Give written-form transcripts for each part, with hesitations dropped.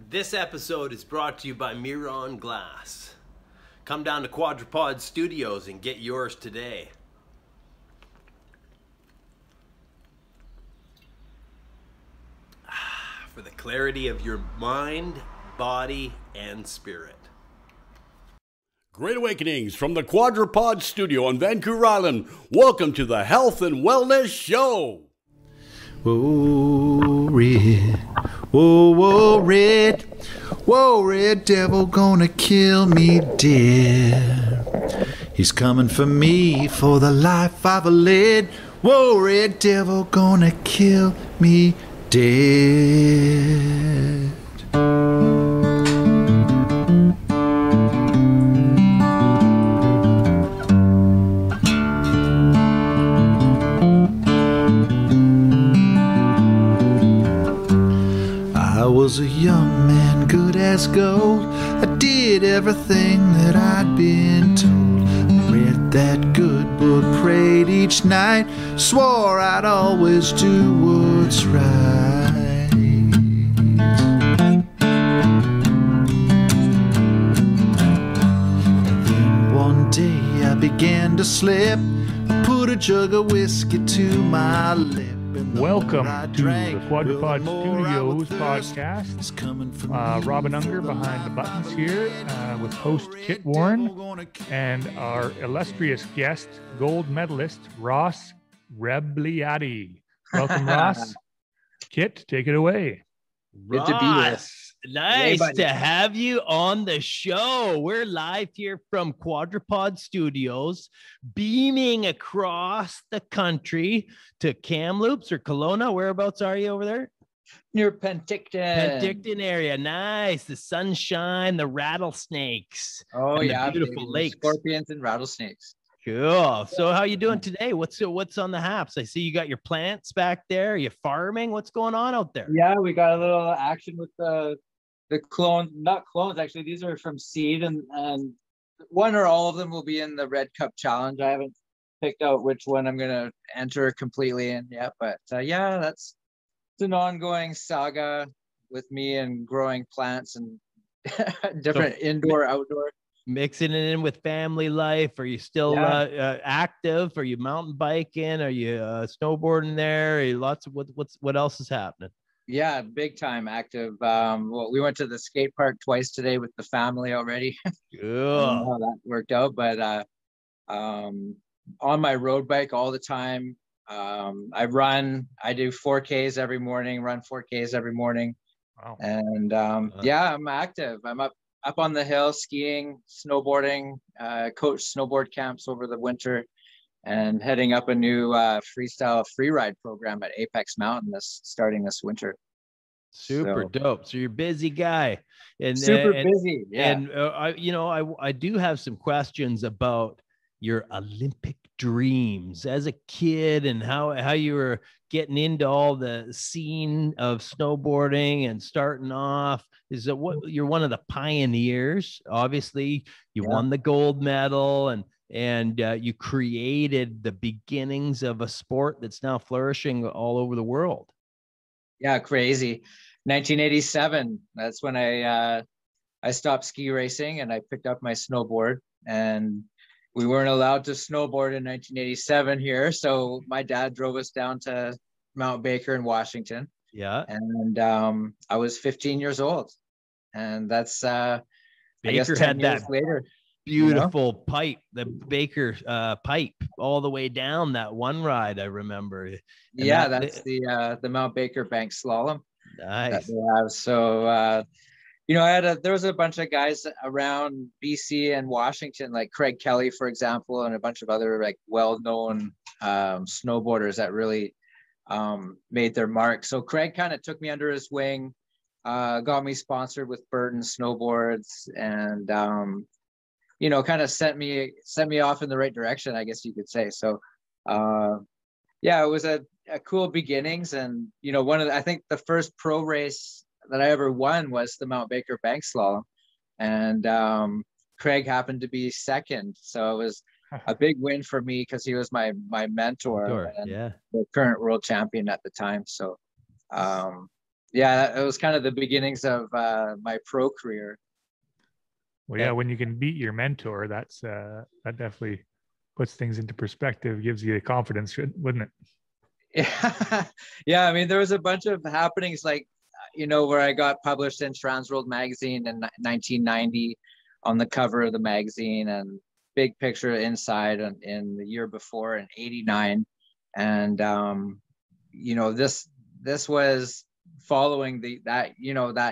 This episode is brought to you by Miron Glass. Come down to Quadrapod Studios and get yours today. For the clarity of your mind, body, and spirit. Great awakenings from the Quadrapod Studio on Vancouver Island. Welcome to the Health and Wellness Show. Whoa, red, whoa, red, whoa, red devil gonna kill me dead. He's coming for me for the life I've led. Whoa, red devil gonna kill me dead. I was a young man, good as gold. I did everything that I'd been told. Read that good book, prayed each night, swore I'd always do what's right. Then one day I began to slip. I put a jug of whiskey to my lip. Welcome to the Quadrapod Studios podcast. Robin Unger behind the buttons here with host Kit Warren and our illustrious guest, gold medalist, Ross Rebagliati. Welcome, Ross. Kit, take it away. Ross, Good to be here. Nice Hey, to have you on the show. We're live here from Quadrapod Studios, beaming across the country to Kamloops or Kelowna. Whereabouts are you over there? Near Penticton. Penticton area. Nice. The sunshine, the rattlesnakes. Oh, and the yeah. beautiful baby. lakes. Scorpions and rattlesnakes. Cool. So how you doing today? What's on the haps? I see you got your plants back there. Are you farming? What's going on out there? Yeah, we got a little action with the clones, not clones, actually. These are from seed, and one or all of them will be in the Red Cup Challenge. I haven't picked out which one I'm going to enter completely in yet, but yeah, it's an ongoing saga with me and growing plants and different indoor, outdoor. Mixing it in with family life. Are you still active? Are you mountain biking? Are you snowboarding there? Are you lots of what else is happening? Yeah, big time active. Well, we went to the skate park twice today with the family already. I don't know how that worked out, but on my road bike all the time. I do 4Ks every morning, run 4Ks every morning. Wow. And yeah, I'm active. I'm up on the hill, skiing, snowboarding, coach snowboard camps over the winter, and heading up a new freestyle freeride program at Apex Mountain starting this winter. Super dope. So you're a busy guy, and super busy. Yeah. And I do have some questions about your Olympic dreams as a kid and how you were getting into all the scene of snowboarding and starting off. Is that what you're one of the pioneers? Obviously, you won the gold medal and you created the beginnings of a sport that's now flourishing all over the world. Yeah, crazy. 1987. That's when I stopped ski racing and I picked up my snowboard. And we weren't allowed to snowboard in 1987 here, so my dad drove us down to Mount Baker in Washington. Yeah. And I was 15 years old, and that's Baker I guess 10 had years that later. beautiful pipe, the Baker pipe all the way down that one ride. I remember. And that's the Mount Baker bank slalom. Nice. That they have. So there was a bunch of guys around BC and Washington, like Craig Kelly, for example, and a bunch of other like well-known snowboarders that really made their mark. So Craig kind of took me under his wing, got me sponsored with Burton Snowboards, and kind of sent me off in the right direction, I guess you could say. So it was a cool beginnings, and I think the first pro race that I ever won was the Mount Baker bank slalom, and Craig happened to be second, so it was a big win for me because he was my mentor and the current world champion at the time. So yeah, it was kind of the beginnings of my pro career. Well, yeah, when you can beat your mentor, that's that definitely puts things into perspective, gives you the confidence, wouldn't it? Yeah, yeah. I mean, there was a bunch of happenings, like, where I got published in Transworld magazine in 1990 on the cover of the magazine, and big picture inside in the year before in 89. And this was following that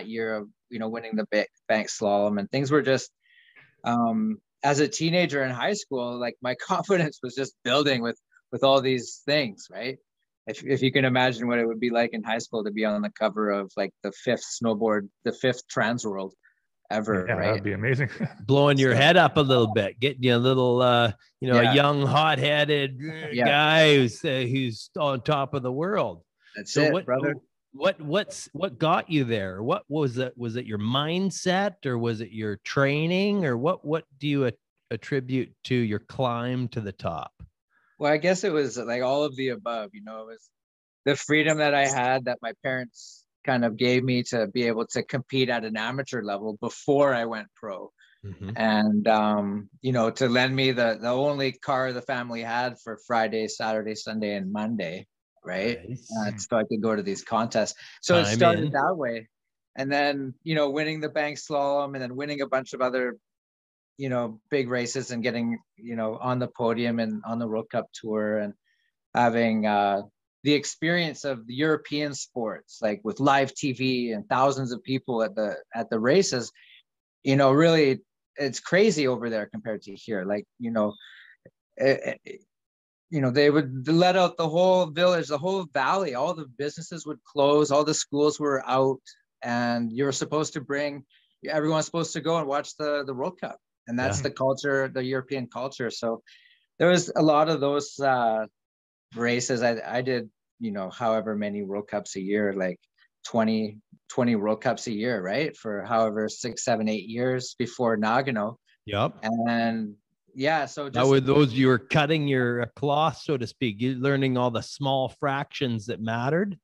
year of winning the bank slalom, and things were just as a teenager in high school, like my confidence was just building with all these things, right? If you can imagine what it would be like in high school to be on the cover of like the fifth Transworld ever, yeah, right? that'd be amazing. Blowing your head up a little bit, getting you a little, a young, hot-headed guy who's on top of the world. That's so it, brother. What got you there? What was it? Was it your mindset, or was it your training, or what do you attribute to your climb to the top? Well, I guess it was like all of the above. It was the freedom that I had, that my parents kind of gave me to be able to compete at an amateur level before I went pro. Mm-hmm. And to lend me the only car the family had for Friday, Saturday, Sunday, and Monday, right? Nice. So I could go to these contests. So it started that way. And then, winning the bank slalom, and then winning a bunch of other big races, and getting on the podium and on the World Cup tour, and having the experience of the European sports, like with live TV and thousands of people at the races. Really, it's crazy over there compared to here. Like, they would let out the whole village, the whole valley, all the businesses would close, all the schools were out, and you were supposed to everyone's supposed to go and watch the World Cup. And that's the culture, the European culture. So there was a lot of those races. I did, however many World Cups a year, like 20 World Cups a year, right? For however 6, 7, 8 years before Nagano. Yep. And yeah, so just, were those, you were cutting your cloth, so to speak, you're learning all the small fractions that mattered.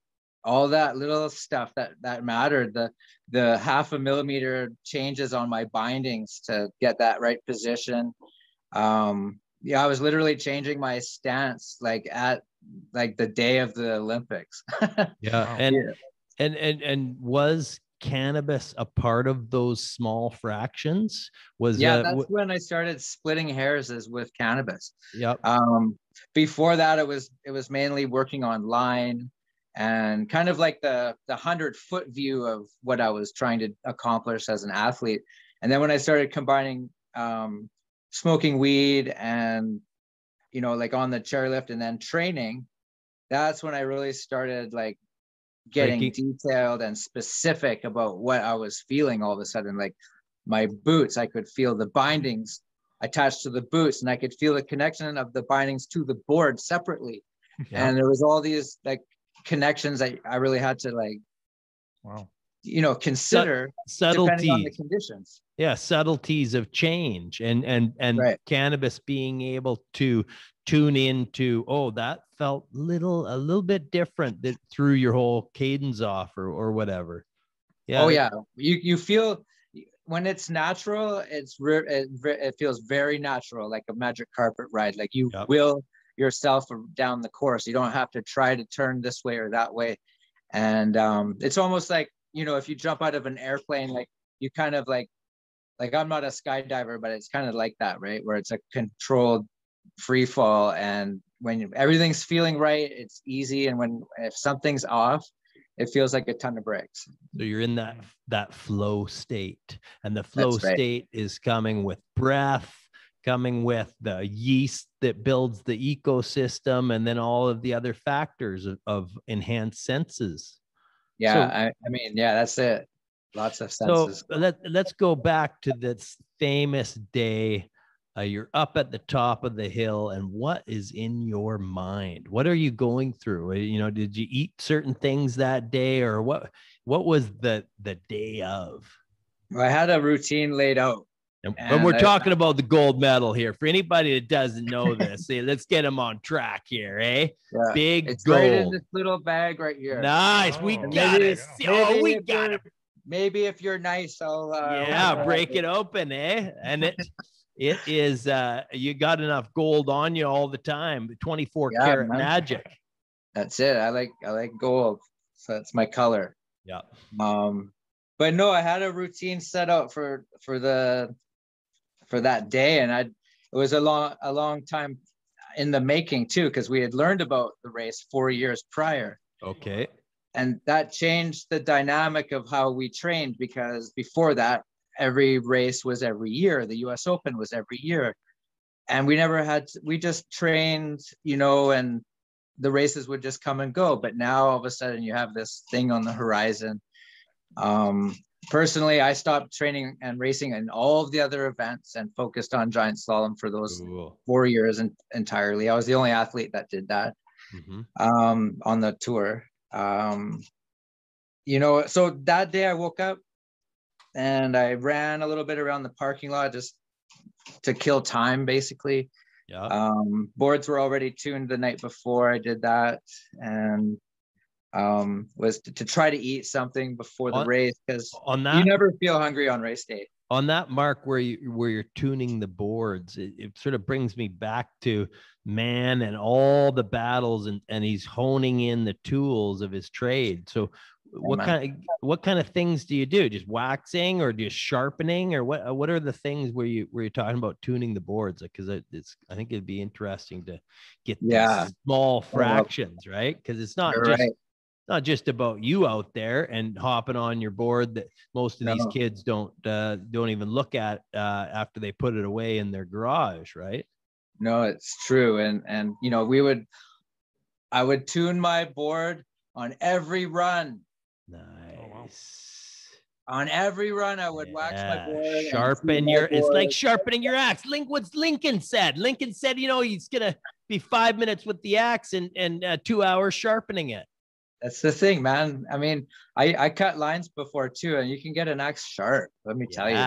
All that little stuff that mattered, the 0.5 millimeter changes on my bindings to get that right position. I was literally changing my stance like at like the day of the Olympics. And was cannabis a part of those small fractions? That's when I started splitting hairs with cannabis. Yep. Before that, it was mainly working on line, and kind of like the 100-foot view of what I was trying to accomplish as an athlete. And then when I started combining smoking weed and, like on the chairlift and then training, that's when I really started like getting detailed and specific about what I was feeling all of a sudden. Like my boots, I could feel the bindings attached to the boots, and I could feel the connection of the bindings to the board separately. Yeah. And there was all these like connections I really had to like, consider depending on the conditions. Yeah, subtleties of change, and right. Cannabis being able to tune into, that felt a little bit different, that threw your whole cadence off or whatever. Yeah. Oh yeah, you feel when it's natural, it feels very natural, like a magic carpet ride. Like you will yourself down the course. You don't have to try to turn this way or that way. And it's almost like, if you jump out of an airplane, like you kind of like I'm not a skydiver, but it's kind of like that, right? Where it's a controlled free fall. And when everything's feeling right, it's easy. And if something's off, it feels like a ton of bricks. So you're in that flow state, and the flow state is coming with breath, coming with the yeast that builds the ecosystem, and then all of the other factors of enhanced senses. Yeah, so, that's it. Lots of senses. So let's go back to this famous day. You're up at the top of the hill, and what is in your mind? What are you going through? Did you eat certain things that day, or what was the day of? Well, I had a routine laid out. And we're talking about the gold medal here. For anybody that doesn't know this, let's get them on track here, eh? Yeah. Big it's gold. Right in this little bag right here. Nice. We got it. Oh, we got it. Maybe if you're nice, I'll break it open, eh? And it is you got enough gold on you all the time. 24 karat magic. That's it. I like gold. So that's my color. Yeah. But no, I had a routine set out for that day, and it was a long time in the making too, because we had learned about the race 4 years prior. Okay. And that changed the dynamic of how we trained, because before that, every race was every year. The US Open was every year. And we just trained, and the races would just come and go. But now all of a sudden you have this thing on the horizon. Personally, I stopped training and racing in all of the other events and focused on giant slalom for those 4 years entirely. I was the only athlete that did that on the tour. So that day I woke up and I ran a little bit around the parking lot just to kill time, basically. Yeah. Boards were already tuned the night before I did that, and was to try to eat something before the race, because you never feel hungry on race day. On that, Mark, where you're tuning the boards, it sort of brings me back to man and all the battles, and he's honing in the tools of his trade. So what kind of things do you do? Just waxing or just sharpening, or what are the things where you're talking about tuning the boards? Because I think it'd be interesting to get these small fractions, right? Because it's not not just about you out there and hopping on your board that most of these kids don't even look at after they put it away in their garage, right? No, it's true. And I would tune my board on every run. Nice. On every run, I would wax my board. Sharpen it's like sharpening your axe. What's Lincoln said? Lincoln said, he's going to be 5 minutes with the axe and 2 hours sharpening it. That's the thing, man. I mean, I cut lines before too, and you can get an axe sharp. Let me tell you.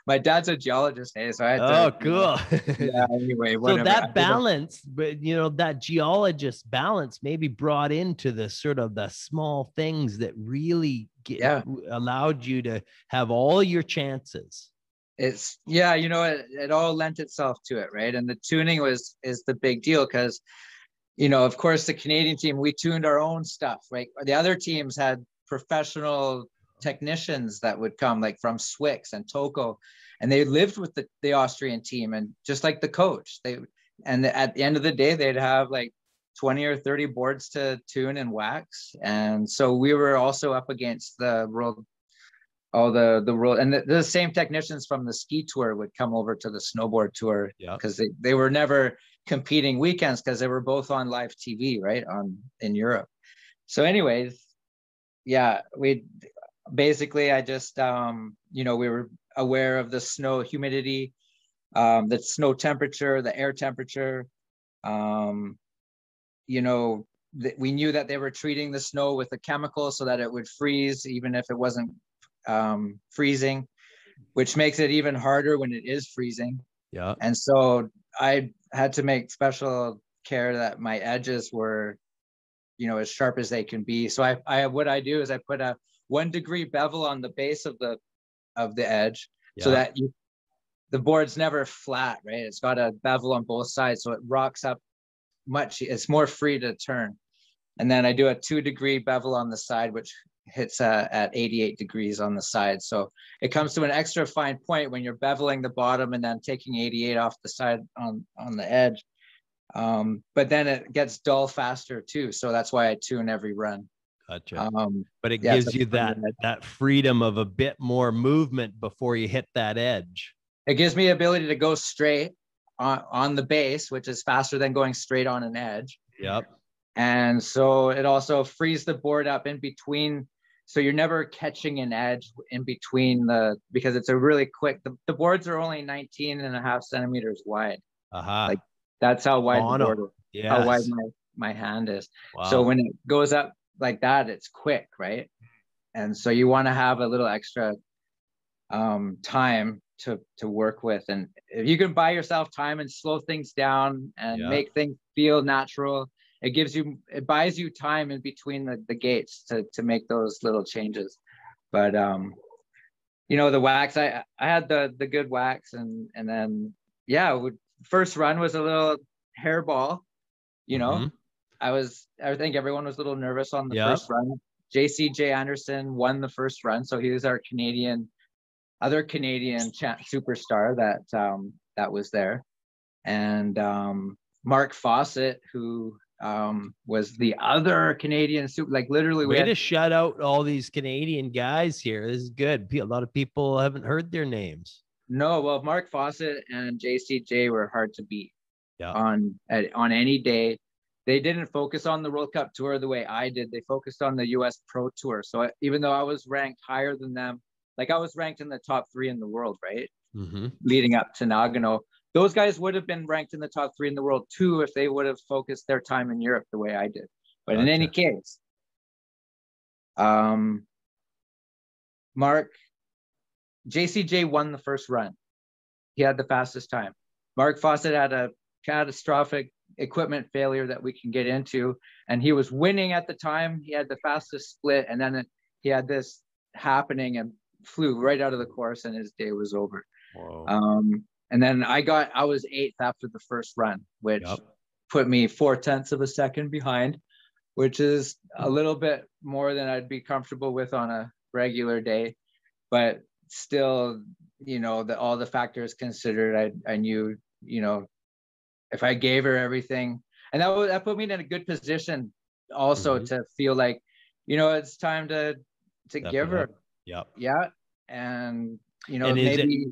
My dad's a geologist, hey, so I had to. Cool. Anyway, so that balance, but that geologist balance maybe brought into the sort of the small things that really allowed you to have all your chances. It's it all lent itself to it, right? And the tuning is the big deal, because of course, the Canadian team, we tuned our own stuff, right? The other teams had professional technicians that would come, like from Swix and Toko, and they lived with the Austrian team, and just like the coach, at the end of the day, they'd have like 20 or 30 boards to tune and wax. And so we were also up against the world, and the same technicians from the ski tour would come over to the snowboard tour, because they were never competing weekends, because they were both on live TV, right, in Europe. So anyways, I just we were aware of the snow humidity, the snow temperature, the air temperature. We knew that they were treating the snow with a chemical so that it would freeze even if it wasn't freezing, which makes it even harder when it is freezing. And so I had to make special care that my edges were as sharp as they can be. So what I do is I put a 1 degree bevel on the base of the edge, so that the board's never flat, right? It's got a bevel on both sides, so it rocks up it's more free to turn. And then I do a 2 degree bevel on the side, which hits at 88 degrees on the side. So it comes to an extra fine point when you're beveling the bottom and then taking 88 off the side on the edge. But then it gets dull faster too. So that's why I tune every run. Gotcha. But it gives you that freedom of a bit more movement before you hit that edge. It gives me the ability to go straight on the base, which is faster than going straight on an edge. And so it also frees the board up in between. So you're never catching an edge in between because it's a really quick, the boards are only 19.5 centimeters wide. Like that's how wide the board is, how wide my hand is. So when it goes up like that, it's quick, right? And so you want to have a little extra time to work with. And if you can buy yourself time and slow things down and make things feel natural, it buys you time in between the gates to make those little changes. But the wax, I had the good wax, and then first run was a little hairball. I think everyone was a little nervous on the first run. JCJ Anderson won the first run, so he was our other Canadian superstar that was there. And Mark Fawcett, who was the other Canadian literally. Way to shout out all these Canadian guys here. This is good. A lot of people haven't heard their names. No, well, Mark Fawcett and JCJ were hard to beat on any day. They didn't focus on the World Cup Tour the way I did. They focused on the US Pro Tour. So even though I was ranked higher than them, like I was ranked in the top 3 in the world, right? Leading up to Nagano. Those guys would have been ranked in the top 3 in the world too if they would have focused their time in Europe the way I did. But in any case, JCJ won the first run. He had the fastest time. Mark Fawcett had a catastrophic equipment failure that we can get into, and he was winning at the time. He had the fastest split, and then he had this happening and flew right out of the course, and his day was over. Whoa. And then I was 8th after the first run, which put me 0.4 of a second behind, which is a little bit more than I'd be comfortable with on a regular day. But still, all the factors considered, I knew, if I gave her everything, and that put me in a good position also to feel like, it's time to give her. Yeah. And, and maybe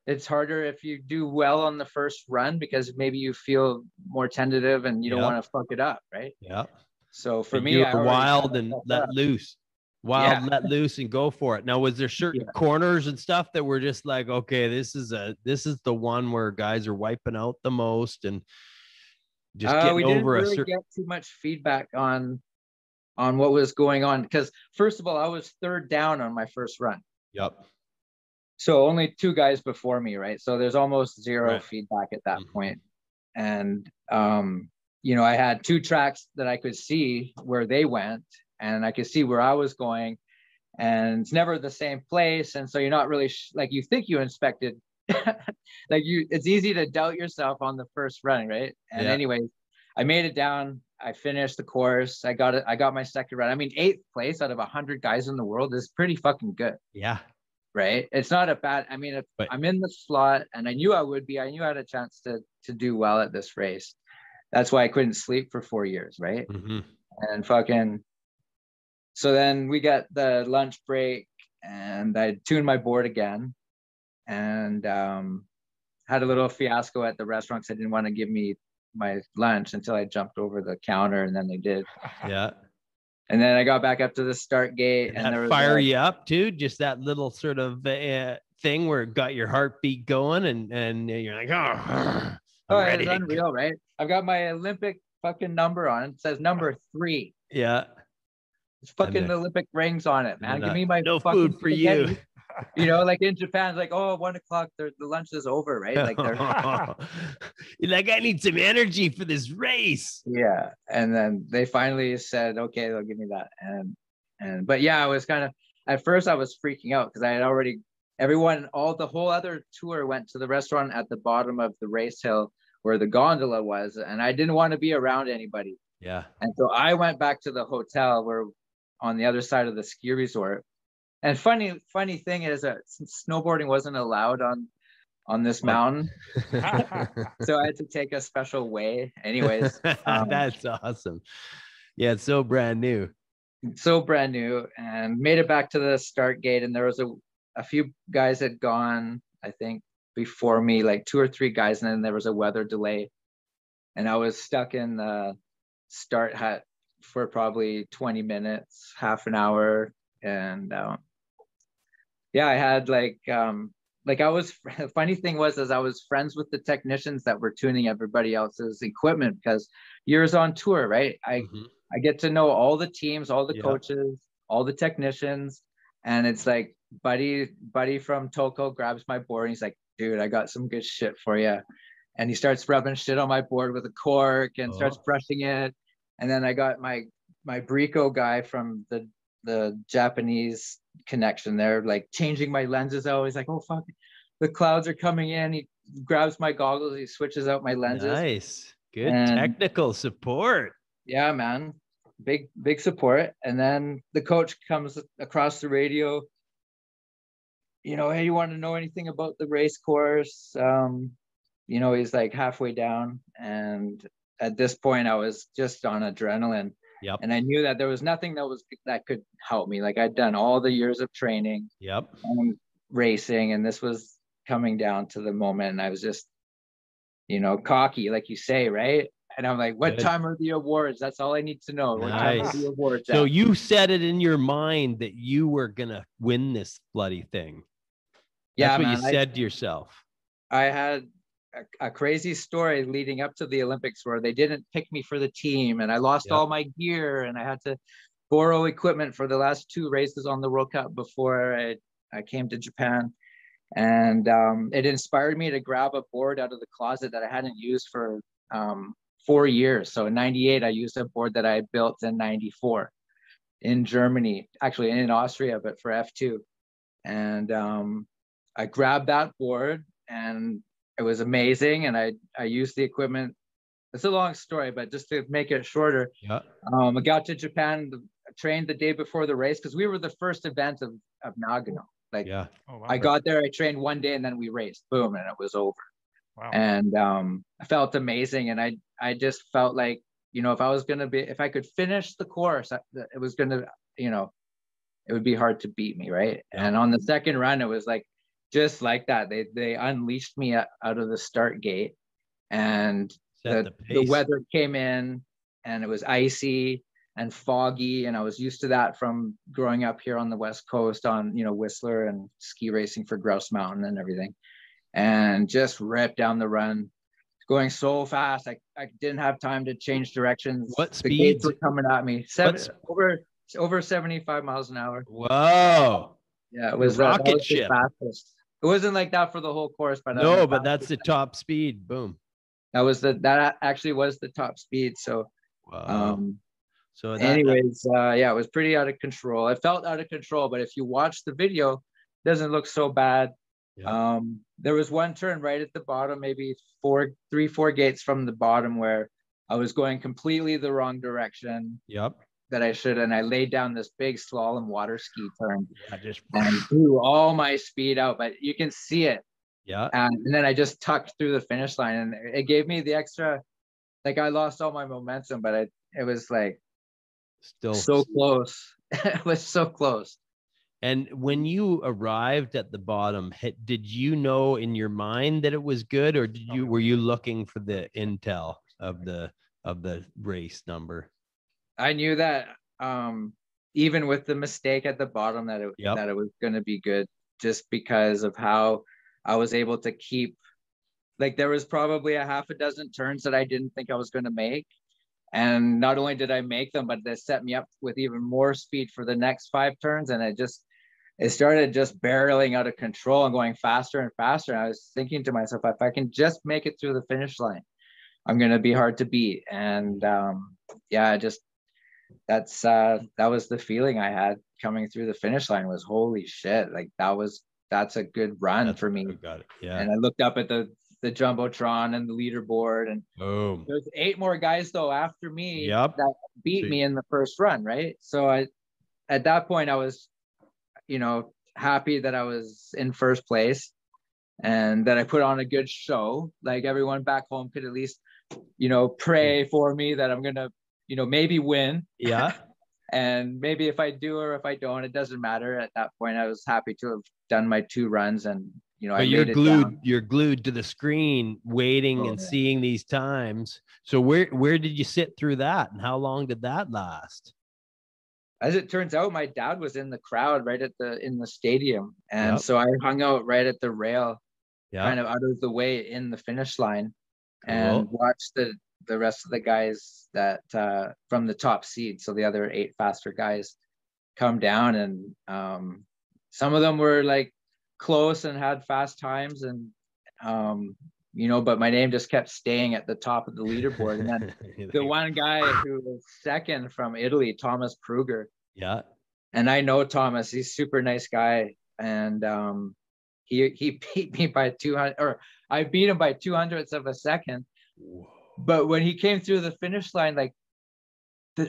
it's harder if you do well on the first run because maybe you feel more tentative and you don't want to fuck it up. Right. Yeah. So for me, I wild and let loose. Let loose and go for it. Now, was there certain corners and stuff that were just like, okay, this is the one where guys are wiping out the most and just getting we over didn't really get too much feedback on what was going on because first of all, I was 3rd down on my first run. Yep. So only 2 guys before me, right? So there's almost zero feedback at that point. And I had 2 tracks that I could see where they went, and I could see where I was going, and it's never the same place. And so you're not really you think you inspected, it's easy to doubt yourself on the first run, right? And anyways, I made it down. I finished the course. I got my second run. I mean, 8th place out of 100 guys in the world is pretty fucking good. Yeah. Right. It's not a bad. I mean, I'm in the slot, and I knew I would be. I knew I had a chance to do well at this race. That's why I couldn't sleep for 4 years. Right. And fucking. So then we got the lunch break, and I tuned my board again, and had a little fiasco at the restaurant because I didn't want to give me my lunch until I jumped over the counter, and then they did. Yeah. And then I got back up to the start gate, and there was fire you up too. Just that little sort of thing where it got your heartbeat going, and you're like, it's unreal, right? I've got my Olympic fucking number on it. It says number 3. Yeah. It's fucking Olympic rings on it, man. Give me my no fucking food for you. Like in Japan, it's like, 1 o'clock, the lunch is over, right? Like you're like, I need some energy for this race. Yeah. And then they finally said, okay, they'll give me that. But yeah, I was kind of, at first I was freaking out because I had already, the whole other tour went to the restaurant at the bottom of the race hill where the gondola was, and I didn't want to be around anybody. Yeah. And so I went back to the hotel where on the other side of the ski resort. And funny thing is that snowboarding wasn't allowed on this mountain. So I had to take a special way. Anyways. That's awesome. Yeah, it's so brand new. And made it back to the start gate. And there was a few guys had gone, I think, before me, like 2 or 3 guys. And then there was a weather delay. And I was stuck in the start hut for probably 20 minutes, half an hour. And I had funny thing was I was friends with the technicians that were tuning everybody else's equipment because years on tour, right? I get to know all the teams, all the coaches, all the technicians, and it's like buddy from Toko grabs my board and he's like, dude, I got some good shit for you. And he starts rubbing shit on my board with a cork and starts brushing it. And then I got my Brico guy from the Japanese connection there, like changing my lenses out. He's like, oh fuck, the clouds are coming in. He grabs my goggles, he switches out my lenses. Nice. Good technical support. Yeah, man. Big support. And then the coach comes across the radio, you know, hey, you want to know anything about the race course? You know, he's like halfway down. And at this point I was just on adrenaline. Yep. And I knew that there was nothing that could help me. Like I'd done all the years of training. Yep. And racing, and this was coming down to the moment. And I was just, you know, cocky, like you say, right? And I'm like, what time are the awards? That's all I need to know. What time are the awards? So you set it in your mind that you were gonna win this bloody thing. That's what you said to yourself. I had a crazy story leading up to the Olympics where they didn't pick me for the team, and I lost all my gear, and I had to borrow equipment for the last 2 races on the World Cup before I came to Japan. And it inspired me to grab a board out of the closet that I hadn't used for 4 years. So in 98, I used a board that I had built in 94 in Germany, actually in Austria, but for F2. And I grabbed that board and it was amazing. And I used the equipment. It's a long story, but just to make it shorter, I got to Japan, trained the day before the race, because we were the first event of Nagano. Like, I got there, I trained one day, and then we raced, boom, and it was over. Wow. And I felt amazing. And I just felt like, you know, if I could finish the course, it was going to, you know, it would be hard to beat me, right? Yeah. And on the second run, it was like, just like that. They unleashed me out of the start gate, and the weather came in, and it was icy and foggy, and I was used to that from growing up here on the West Coast on, you know, Whistler and ski racing for Grouse Mountain and everything, and just ripped down the run, going so fast. I didn't have time to change directions. What speed? The gates were coming at me. Over 75 miles an hour. Whoa. Yeah, it was rocket ship. Fastest. It wasn't like that for the whole course, but no, but that's the top speed. Boom. That actually was the top speed. So, so anyways, yeah, it was pretty out of control. I felt out of control, but if you watch the video, it doesn't look so bad. Yeah. There was one turn right at the bottom, maybe 4 gates from the bottom, where I was going completely the wrong direction. Yep. That I should, and I laid down this big slalom water ski turn, and threw all my speed out, but you can see it. Yeah. And then I just tucked through the finish line, and it gave me the extra, like I lost all my momentum, but it was like still so close. It was so close. And when you arrived at the bottom, did you know in your mind that it was good, or were you looking for the intel of the race number? I knew that even with the mistake at the bottom that it was going to be good, just because of how I was able to keep, like, there was probably a half a dozen turns that I didn't think I was going to make. And not only did I make them, but they set me up with even more speed for the next 5 turns. And it started just barreling out of control and going faster and faster. And I was thinking to myself, if I can just make it through the finish line, I'm going to be hard to beat. And that was the feeling I had coming through the finish line, was holy shit, like that's a good run for me. Got it. Yeah. And I looked up at the Jumbotron and the leaderboard, and there's 8 more guys though after me that beat me in the first run, right? So at that point I was, you know, happy that I was in first place and that I put on a good show. Like everyone back home could at least, you know, pray for me that I'm gonna, you know, maybe win. Yeah. And maybe if I do or if I don't, it doesn't matter. At that point, I was happy to have done my 2 runs, and, you know, but you're glued to the screen waiting and seeing these times. So where did you sit through that, and how long did that last? As it turns out, my dad was in the crowd right in the stadium. And so I hung out right at the rail, kind of out of the way in the finish line, and watched the rest of the guys that from the top seed, so the other 8 faster guys, come down and some of them were like close and had fast times, and you know, but my name just kept staying at the top of the leaderboard. And then the one guy who was second from Italy, Thomas Kruger. Yeah. And I know Thomas, he's a super nice guy. And he beat me by 200, or I beat him by 200ths of a second. Whoa. But when he came through the finish line, like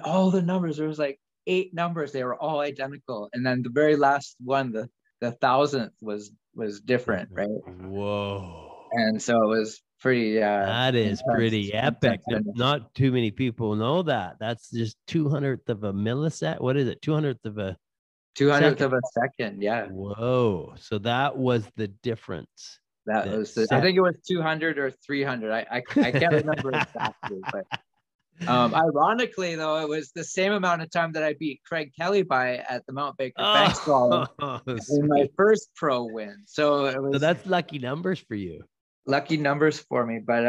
all the numbers, there was like 8 numbers, they were all identical. And then the very last one, the 1000th was different, right? Whoa. And so it was pretty that is pretty epic. Not too many people know that. That's just 200th of a millisecond. What is it? 200th of a second. Yeah. Whoa. So that was the difference. That was I think it was 200 or 300. I can't remember exactly, but ironically though, it was the same amount of time that I beat Craig Kelly by at the Mount Baker Banks in my first pro win. So it was, so that's lucky numbers for you. Lucky numbers for me. But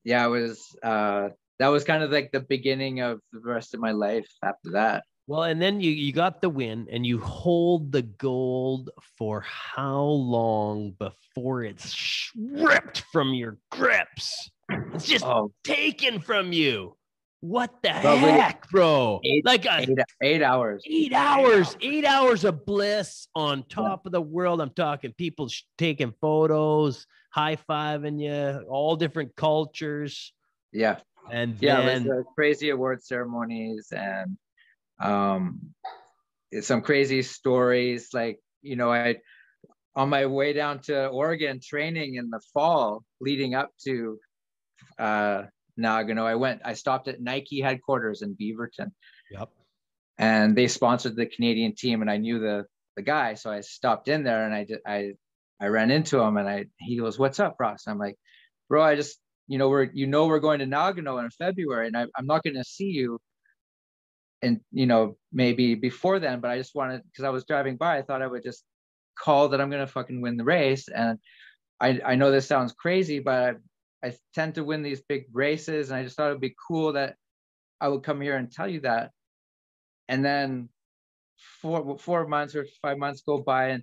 yeah, it was that was kind of like the beginning of the rest of my life after that. Well, and then you got the win, and you hold the gold for how long before it's ripped from your grips? It's just taken from you. What the heck, bro? 8 hours. 8 hours. 8 hours of bliss on top of the world. I'm talking people taking photos, high-fiving you, all different cultures. Yeah. And then, it was crazy award ceremonies and some crazy stories. Like, you know, I on my way down to Oregon training in the fall leading up to Nagano, I stopped at Nike headquarters in Beaverton. Yep. And they sponsored the Canadian team, and I knew the guy, so I stopped in there, and I ran into him, and he goes, "What's up, Ross?" I'm like, "Bro, I just, you know, we're going to Nagano in February, and I'm not going to see you, and you know, maybe before then, but I just wanted, because I was driving by, I thought I would just call that I'm going to fucking win the race." And I know this sounds crazy, but I tend to win these big races, and I just thought it'd be cool that I would come here and tell you that. And then 4 months or 5 months go by, and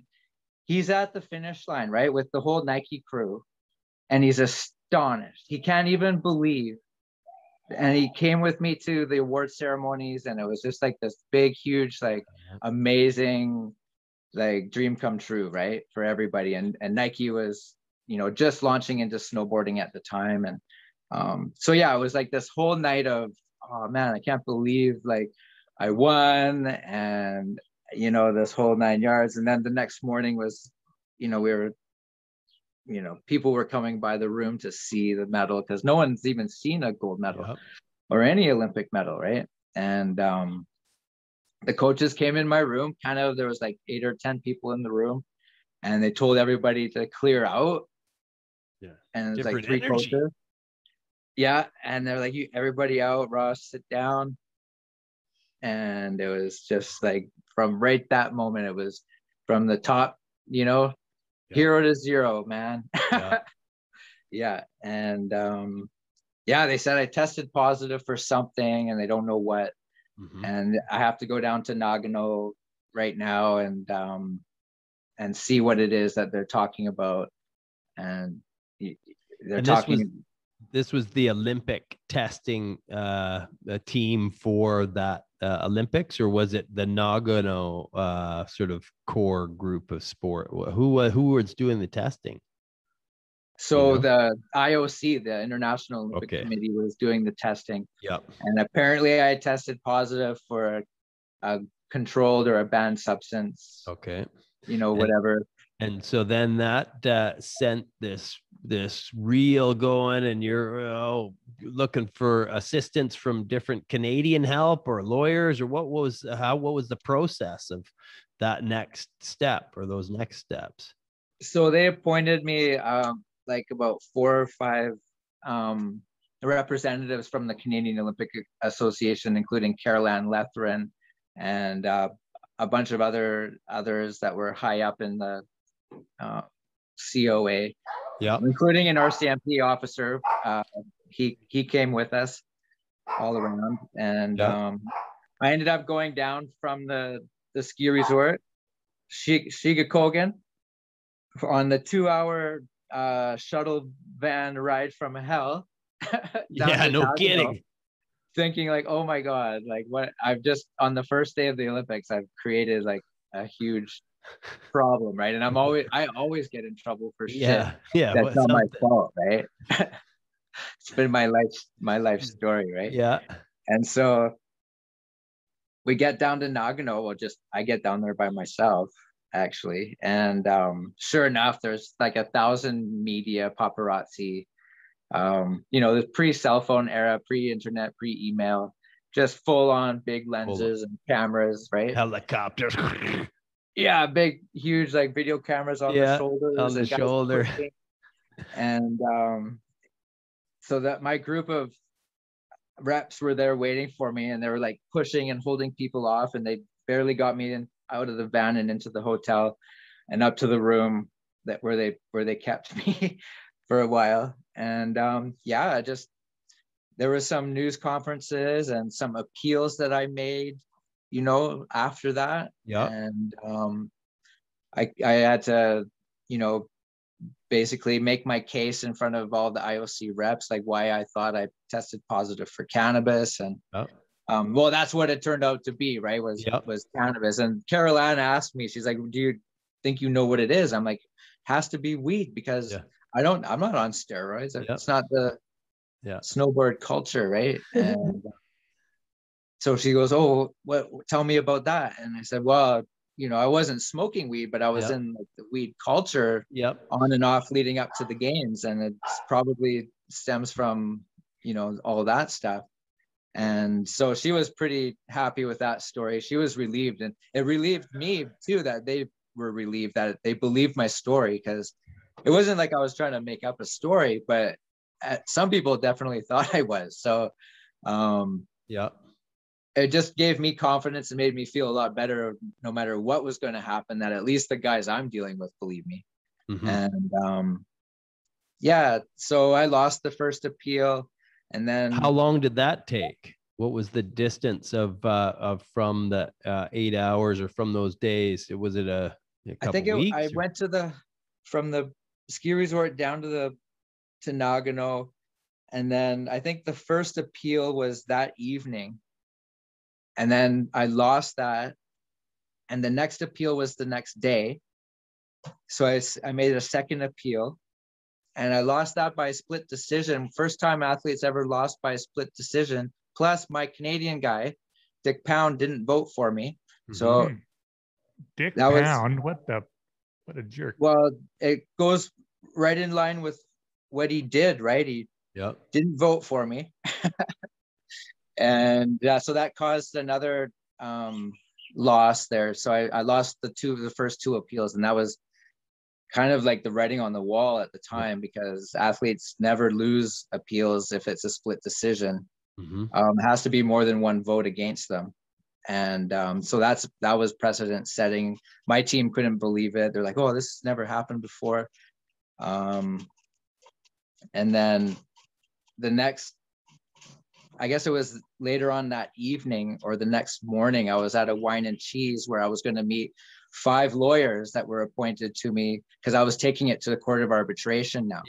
he's at the finish line, right, with the whole Nike crew, and he's astonished. He can't even believe. And he came with me to the award ceremonies, and it was just like this big, huge, like amazing, like dream come true, right, for everybody. And Nike was, you know, just launching into snowboarding at the time. And so yeah, it was like this whole night of, oh man, I can't believe like I won, and you know, this whole 9 yards. And then the next morning was, you know, people were coming by the room to see the medal, because no one's even seen a gold medal or any Olympic medal, right? And the coaches came in my room, kind of, there was like 8 or 10 people in the room, and they told everybody to clear out. Yeah. And it's different like 3 coaches. Yeah. And they're like, everybody out, Ross, sit down. And it was just like, from right that moment, it was from the top, you know, hero to zero, man. Yeah. And they said I tested positive for something, and they don't know what. And I have to go down to Nagano right now and see what it is that they're talking about. And they're talking. This was the Olympic testing team for that Olympics, or was it the Nagano sort of core group of sport? Who was doing the testing? So the IOC, the International Olympic Committee, was doing the testing. Yep. And apparently I tested positive for a controlled or a banned substance. Okay. You know, whatever. And so then that sent this reel going, and you're looking for assistance from different Canadian help or lawyers, or what was the process of that next step, or those next steps? So they appointed me like about 4 or 5 representatives from the Canadian Olympic Association, including Caroline Letheren and a bunch of others that were high up in the COA, including an RCMP officer. He came with us all around, and I ended up going down from the ski resort Shiga Kogan on the 2-hour shuttle van ride from hell. Yeah, no Nagano, kidding. thinking like, oh my God, like what I've just on the first day of the Olympics, I've created like a huge problem, right? And I always get in trouble for shit that's not my fault, right? It's been my life story, right? Yeah. And so we get down to Nagano. Well, I get down there by myself, actually. And sure enough, there's like 1,000 media paparazzi. The pre-cell phone era, pre-internet, pre-email, just full on big lenses and cameras, right? Helicopters. Yeah, big, huge, like video cameras on the shoulders. On the shoulder. Pushing. And so that my group of reps were there waiting for me, and they were like pushing and holding people off, and they barely got me out of the van and into the hotel and up to the room where they kept me for a while. And there was some news conferences and some appeals that I made, after that. Yeah. And I had to, basically make my case in front of all the IOC reps, like why I thought I tested positive for cannabis. And well, that's what it turned out to be, right? Was cannabis. And Carol Ann asked me, she's like, do you think you know what it is? I'm like, has to be weed, because I'm not on steroids. It's not the snowboard culture, right? And so she goes, oh, tell me about that. And I said, well, I wasn't smoking weed, but I was in like the weed culture on and off leading up to the games. And it probably stems from, all that stuff. And so she was pretty happy with that story. She was relieved, and it relieved me too, that they were relieved that they believed my story, because it wasn't like I was trying to make up a story, but some people definitely thought I was. So, it just gave me confidence and made me feel a lot better, no matter what was going to happen, that at least the guys I'm dealing with believe me. And so I lost the first appeal. And then how long did that take? What was the distance of from the 8 hours or from those days? Was it a couple weeks? I went from the ski resort down to Nagano. And then I think the first appeal was that evening. And then I lost that. And the next appeal was the next day. So I made a second appeal, and I lost that by a split decision. First time athletes ever lost by a split decision. Plus my Canadian guy, Dick Pound, didn't vote for me. So Dick Pound, what a jerk. Well, it goes right in line with what he did, right? He didn't vote for me. And so that caused another loss there. So I lost the first two appeals, and that was kind of like the writing on the wall at the time, because athletes never lose appeals if it's a split decision. It has to be more than one vote against them. And so that was precedent setting. My team couldn't believe it. They're like, oh, this has never happened before. And then the next, I guess it was later on that evening or the next morning, I was at a wine and cheese where I was going to meet 5 lawyers that were appointed to me, because I was taking it to the court of arbitration now.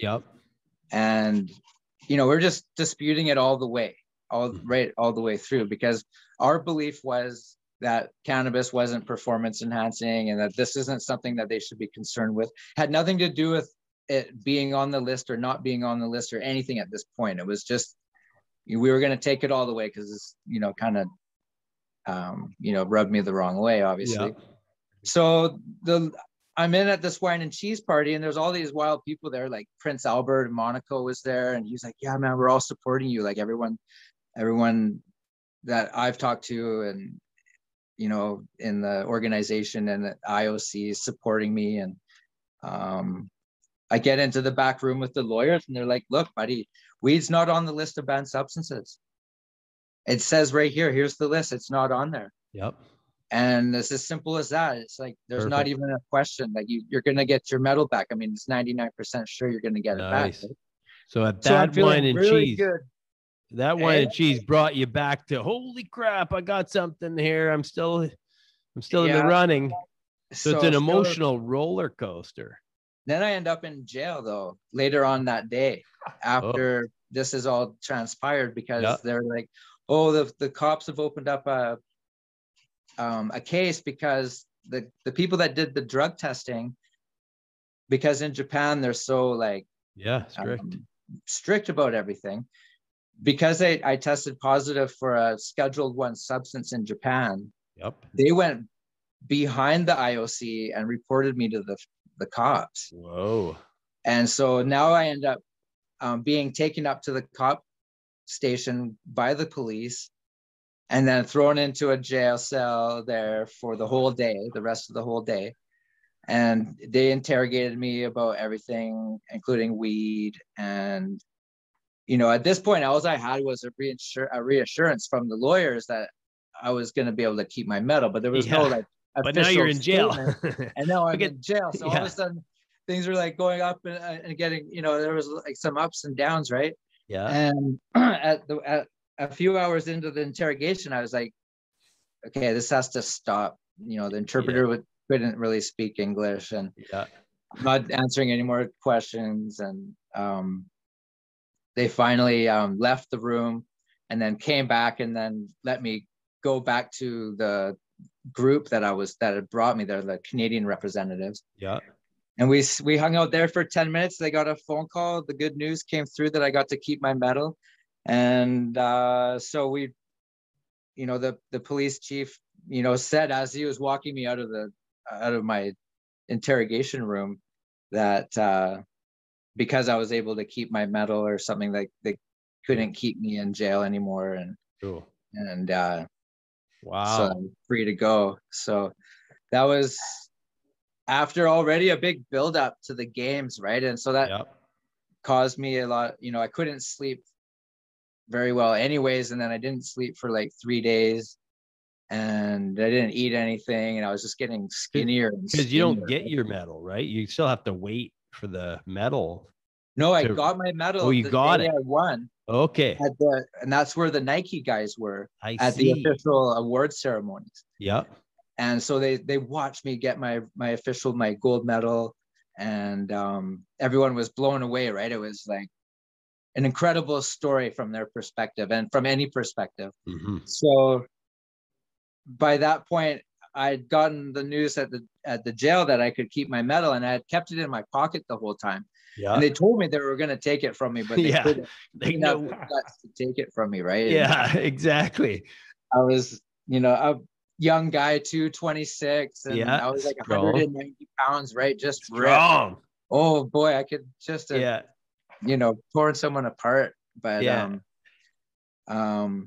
And, we're just disputing it all the way, all the way through, because our belief was that cannabis wasn't performance enhancing, and that this isn't something that they should be concerned with. Had nothing to do with it being on the list or not being on the list or anything at this point. It was just, we were going to take it all the way, because it's, kind of, rubbed me the wrong way, obviously. So I'm in at this wine and cheese party, and there's all these wild people there, like Prince Albert in Monaco was there. And he's like, yeah, man, we're all supporting you. Like everyone that I've talked to, and, in the organization and the IOC is supporting me. And I get into the back room with the lawyers, and they're like, look, buddy, weed's not on the list of banned substances. It says right here, here's the list. It's not on there. And it's as simple as that. It's like, there's not even a question. Like you're going to get your medal back. I mean, it's 99% sure you're going to get it back. Right? So at that wine and cheese, good. That wine and cheese brought you back to, holy crap, I got something here. I'm still in the running. So it's an emotional roller coaster. Then I end up in jail though later on that day after this is all transpired, because they're like, oh, the cops have opened up a case because the people that did the drug testing, because in Japan they're so like strict about everything, because I tested positive for a Scheduled 1 substance in Japan. They went behind the IOC and reported me to the cops. Whoa. And so now I end up being taken up to the cop station by the police and then thrown into a jail cell there for the whole day, the rest of the whole day. And they interrogated me about everything, including weed. And, you know, at this point, all I had was a reassurance from the lawyers that I was going to be able to keep my medal, but there was no like, but now you're in jail. And now I'm in jail. So all of a sudden things were like going up and getting, you know, there was like some ups and downs, right? Yeah. And at a few hours into the interrogation, I was like, okay, this has to stop. You know, the interpreter couldn't really speak English, and I'm not answering any more questions. And they finally left the room and then came back and then let me go back to the group that had brought me there, the Canadian representatives. Yeah. And we hung out there for 10 minutes. They got a phone call. The good news came through that I got to keep my medal. And so we, you know, the police chief, you know, said as he was walking me out of my interrogation room that because I was able to keep my medal or something, like they couldn't keep me in jail anymore. And wow. So I'm free to go. So that was after already a big buildup to the games, right? And so that caused me a lot, you know, I couldn't sleep very well anyways. And then I didn't sleep for like 3 days and I didn't eat anything. And I was just getting skinnier. Because you don't get your medal, right? You still have to wait for the medal. No, I got my medal. Oh, you got it. I won. Okay. And that's where the Nike guys were at the official award ceremonies. Yeah. And so they watched me get my gold medal, and everyone was blown away, right? It was like an incredible story from their perspective and from any perspective. Mm-hmm. So by that point, I'd gotten the news at the jail that I could keep my medal, and I had kept it in my pocket the whole time. Yeah. And they told me they were going to take it from me, but they couldn't. They didn't have the guts to take it from me, right? Yeah, exactly. I was, you know, a young guy too, 26, and I was like 190 pounds, right? Just strong. Ripped. Oh boy, I could just you know, torn someone apart. But so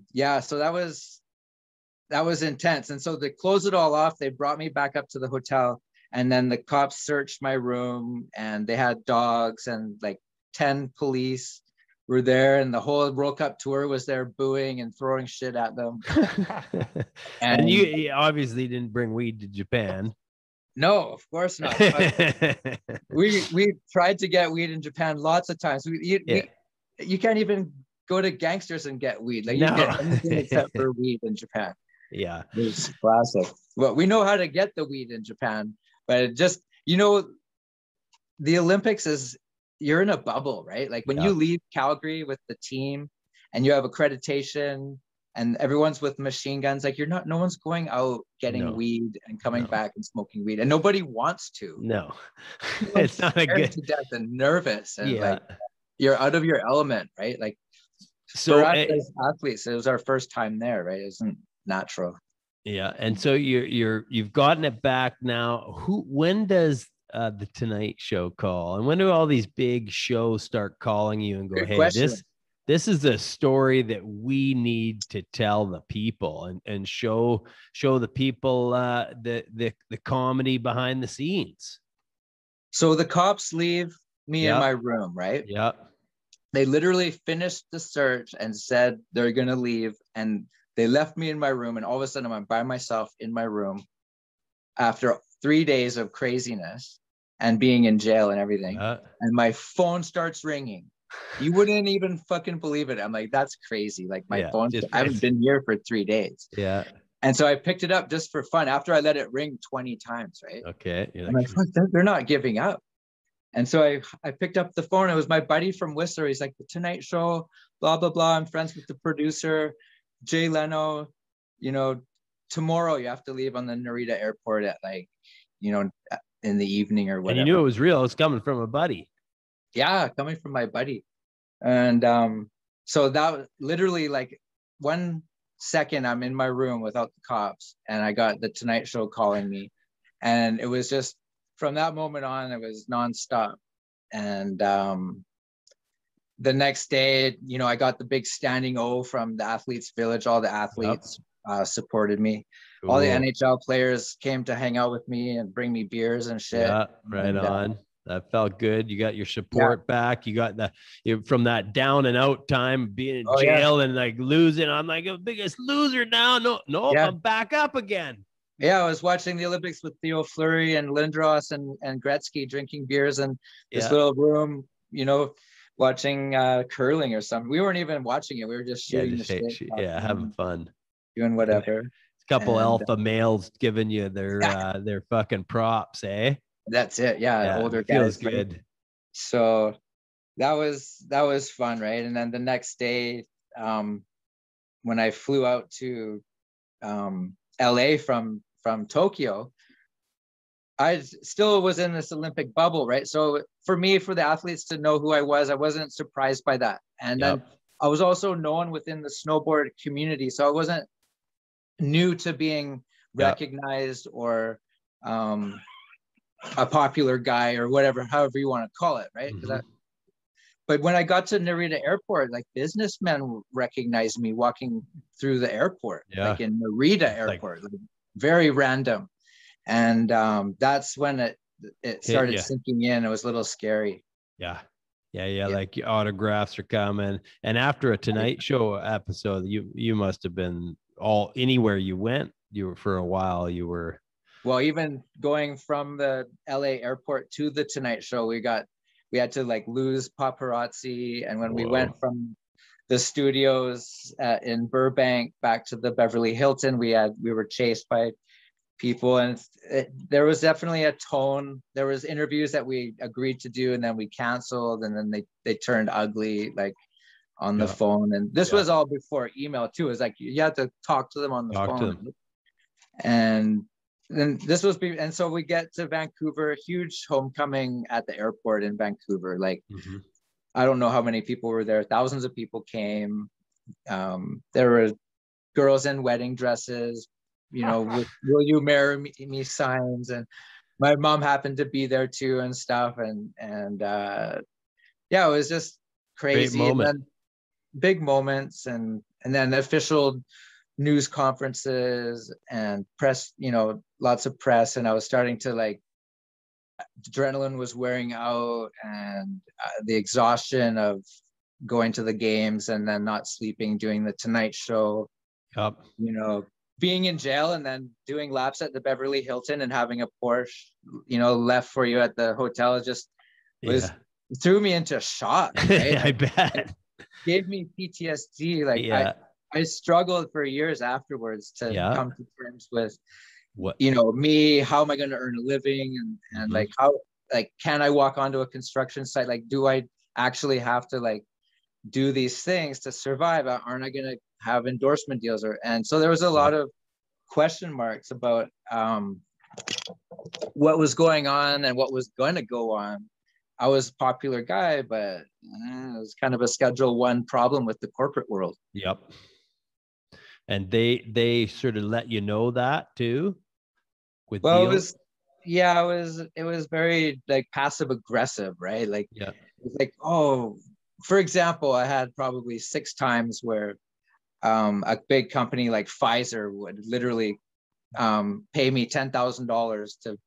that was intense. And so to close it all off, they brought me back up to the hotel, and then the cops searched my room, and they had dogs, and like 10 police were there, and the whole World Cup tour was there booing and throwing shit at them. and you obviously didn't bring weed to Japan. No, of course not. we tried to get weed in Japan lots of times. You can't even go to Gangsters and get weed. Like you get anything except for weed in Japan. Yeah, it's classic. Well, we know how to get the weed in Japan, but it just, you know, the Olympics is, you're in a bubble, right? Like when you leave Calgary with the team and you have accreditation and everyone's with machine guns, like no one's going out getting weed and coming back and smoking weed, and nobody wants to. No, it's not a good. To death and nervous, and like you're out of your element, right? Like so for us as athletes, it was our first time there, right? It isn't natural. Yeah, and so you've gotten it back now. When does the Tonight Show call, and when do all these big shows start calling you and go, Good hey, question. this is a story that we need to tell the people and show the people the comedy behind the scenes? So the cops leave me in my room, right? Yeah. They literally finished the search and said they're gonna leave, and they left me in my room, and all of a sudden I'm by myself in my room after 3 days of craziness and being in jail and everything. And my phone starts ringing. You wouldn't even fucking believe it. I'm like, that's crazy. Like my phone, I haven't been here for 3 days. Yeah. And so I picked it up just for fun after I let it ring 20 times, right? Okay. I'm like, they're not giving up. And so I picked up the phone. It was my buddy from Whistler. He's like, The Tonight Show, blah, blah, blah. I'm friends with the producer, Jay Leno. You know, tomorrow you have to leave on the Narita airport at like, you know, in the evening or whatever. And you knew it was real. It was coming from a buddy. Yeah, coming from my buddy. And so that was literally like 1 second I'm in my room without the cops, and I got the Tonight Show calling me. And it was just, from that moment on, it was nonstop. And the next day, you know, I got the big standing O from the Athletes Village. All the athletes supported me. Cool. All the NHL players came to hang out with me and bring me beers and shit. Yeah, right on. That felt good. You got your support back. You got from that down and out time, being in jail and like losing. I'm like the biggest loser now. No, I'm back up again. Yeah, I was watching the Olympics with Theo Fleury and Lindros and Gretzky, drinking beers in this little room, you know, watching curling or something. We weren't even watching it. We were just shooting the shit. Having fun. Doing whatever. A couple alpha males giving you their fucking props, eh? That's it. Yeah, older guys. Feels good. Right? So that was fun, right? And then the next day, when I flew out to LA from Tokyo, I still was in this Olympic bubble, right? So for me, for the athletes to know who I wasn't surprised by that. And then I was also known within the snowboard community, so I wasn't new to being recognized or a popular guy or whatever, however you want to call it, right? Mm-hmm. But when I got to Narita Airport, like businessmen recognized me walking through the airport, like in Narita Airport, like very random. And that's when it started sinking in. It was a little scary. Yeah. Like your autographs are coming. And after a Tonight Show episode, you must have been anywhere you went. You were for a while. You were. Well, even going from the LA airport to the Tonight Show, we had to like lose paparazzi. And when we went from the studios in Burbank back to the Beverly Hilton, we were chased by people, and there was definitely a tone. There was interviews that we agreed to do, and then we canceled, and then they turned ugly, like on the phone. And this was all before email too. It was like you had to talk to them on the phone. And then and so we get to Vancouver, huge homecoming at the airport in Vancouver. Like, I don't know how many people were there. Thousands of people came. There were girls in wedding dresses, you know, with "Will you marry me" signs, and my mom happened to be there too and stuff. And it was just crazy. And then big moments, and then official news conferences and press, you know, lots of press. And I was starting to like, adrenaline was wearing out, and the exhaustion of going to the games and then not sleeping, doing the Tonight Show, you know, being in jail and then doing laps at the Beverly Hilton and having a Porsche, you know, left for you at the hotel. It just threw me into shock. Right? I bet. It gave me PTSD. Like I struggled for years afterwards to come to terms with what, you know, me, how am I going to earn a living? And like, how, like, can I walk onto a construction site? Like, do I actually have to like do these things to survive? Aren't I going to have endorsement deals? And so there was a lot of question marks about what was going on and what was going to go on. I was a popular guy, but it was kind of a Schedule I problem with the corporate world. Yep. And they sort of let you know that too? With deals? It was very like passive aggressive, right? Like, it was like, for example, I had probably 6 times where a big company like Pfizer would literally pay me $10,000 to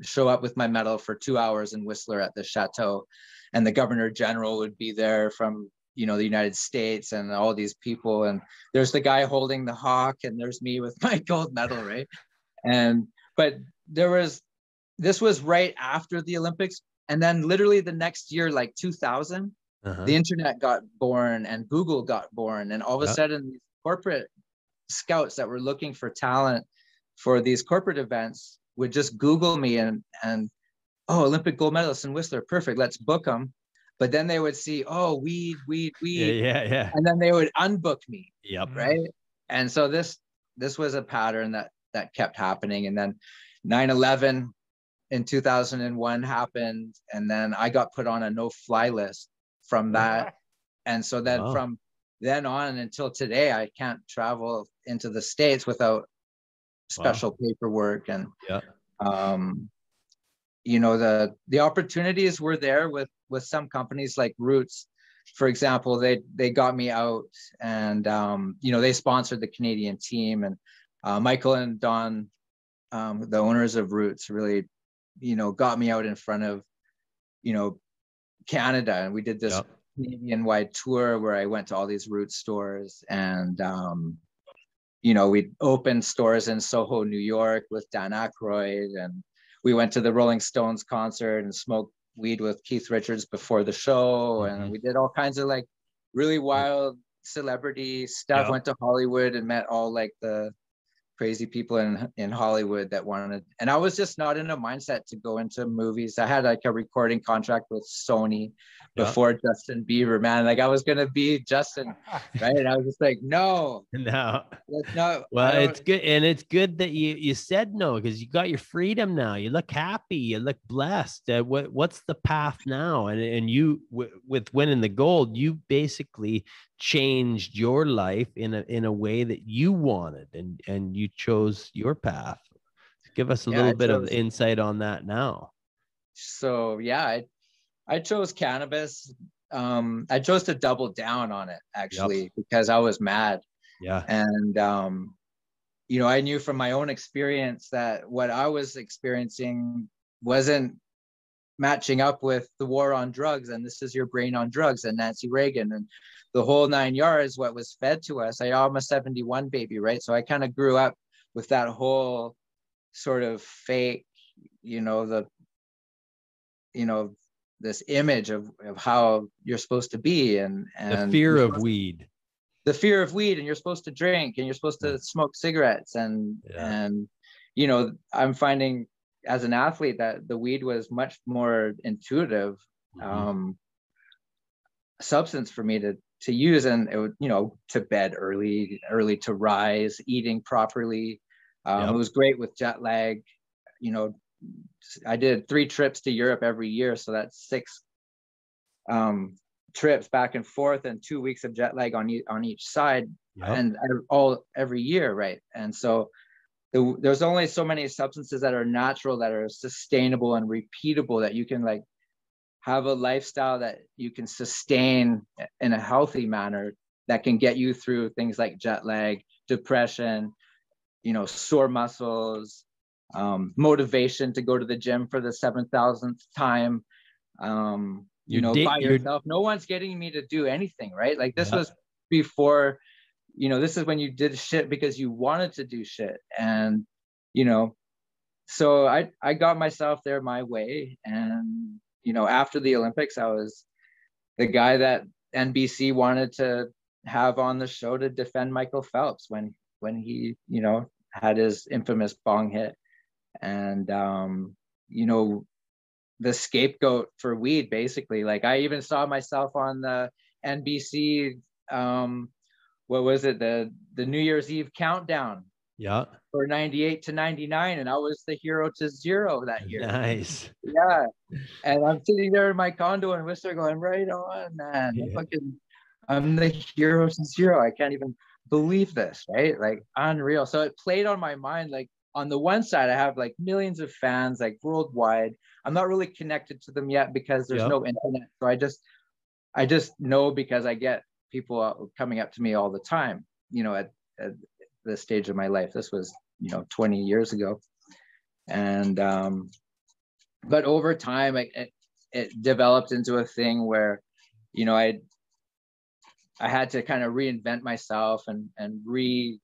show up with my medal for 2 hours in Whistler at the Chateau, and the Governor General would be there from, you know, the United States, and all these people, and there's the guy holding the hawk, and there's me with my gold medal, right? But this was right after the Olympics, and then literally the next year, like 2000, the internet got born and Google got born, and all of a sudden these corporate scouts that were looking for talent for these corporate events would just Google me and oh, Olympic gold medalist in Whistler, perfect, let's book them. But then they would see, oh, weed, yeah, and then they would unbook me. yep, right. And so this was a pattern that kept happening. And then 9/11 in 2001 happened, and then I got put on a no-fly list from that. And so then from then on until today, I can't travel into the States without special paperwork. And you know, the opportunities were there with some companies like Roots, for example. They got me out, and you know, they sponsored the Canadian team, and Michael and Don, the owners of Roots, really, you know, got me out in front of, you know, Canada, and we did this Canadian wide tour where I went to all these Roots stores, and you know, we opened stores in Soho, New York with Dan Aykroyd, and we went to the Rolling Stones concert and smoked weed with Keith Richards before the show. And we did all kinds of like really wild celebrity stuff. Went to Hollywood and met all like the crazy people in Hollywood that wanted, and I was just not in a mindset to go into movies. I had like a recording contract with Sony before Justin Bieber, man. Like I was gonna be Justin, right? And I was just like, no. Well, it's good, and it's good that you said no, because you got your freedom now. You look happy, you look blessed. What's the path now? And you with winning the gold, you basically changed your life in a way that you wanted, and you chose your path. Give us a little bit of insight on that now. So I chose cannabis. I chose to double down on it, actually, because I was mad. And you know, I knew from my own experience that what I was experiencing wasn't matching up with the war on drugs, and This Is Your Brain on Drugs, and Nancy Reagan, and the whole 9 yards, what was fed to us. I'm a 71 baby, right? So I kind of grew up with that whole sort of fake, you know, this image of how you're supposed to be, and the fear of weed. The fear of weed, and you're supposed to drink, and you're supposed to smoke cigarettes, and you know, I'm finding as an athlete that the weed was much more intuitive substance for me to use, and it would, you know, to bed early to rise, eating properly. It was great with jet lag. You know, I did 3 trips to Europe every year, so that's 6 trips back and forth, and 2 weeks of jet lag on each side, and every year, right? And so there's only so many substances that are natural, that are sustainable and repeatable, that you can like have a lifestyle that you can sustain in a healthy manner, that can get you through things like jet lag, depression, you know, sore muscles, motivation to go to the gym for the 7,000th time. You know, by yourself. No one's getting me to do anything, right? Like this was before, you know, this is when you did shit because you wanted to do shit. And, you know, so I got myself there my way. And, you know, after the Olympics, I was the guy that NBC wanted to have on the show to defend Michael Phelps when he, you know, had his infamous bong hit. And, you know, the scapegoat for weed, basically. Like I even saw myself on the NBC, what was it? The New Year's Eve countdown. For 98 to 99. And I was the hero to zero that year. Nice. Yeah. And I'm sitting there in my condo in Whistler going, right on, man. I'm the hero to zero. I can't even believe this, right? Like unreal. So it played on my mind. Like on the one side, I have like millions of fans, like worldwide. I'm not really connected to them yet because there's no internet. So I just know because I get people coming up to me all the time, you know, at this stage of my life. This was, you know, 20 years ago. And, but over time, it developed into a thing where, you know, I had to kind of reinvent myself and rethink